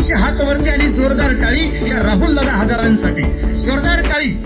अशी हात वरती आणि जोरदार टाळी या राहुल दादा हजारांसाठी. जोरदार टाळी.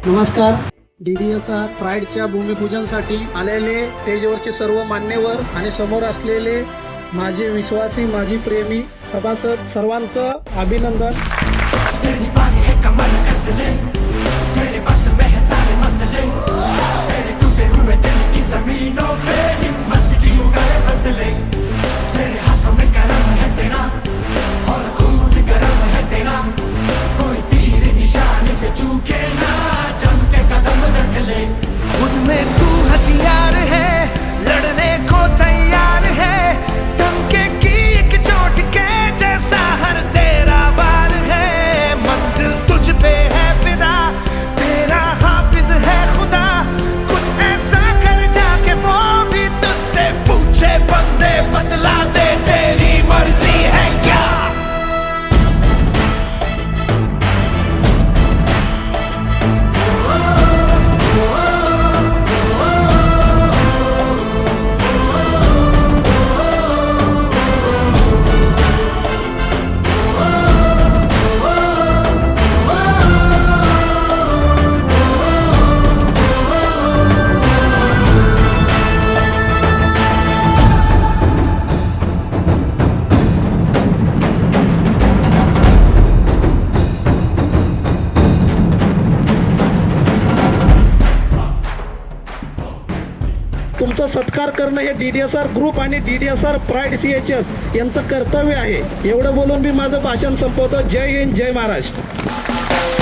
नमस्कार. DDSR प्राईडच्या भूमिपूजनसाठी आलेले स्टेजवरचे सर्व मान्यवर आणि समोर असलेले माझे विश्वासी, माझी प्रेमी सभासद सर्वांचं अभिनंदन. तुमचा सत्कार करणं हे DDSR ग्रुप आणि DDSR प्राईड CHS यांचं कर्तव्य आहे. एवढं बोलून मी माझं भाषण संपवतो. जय हिंद, जय महाराष्ट्र.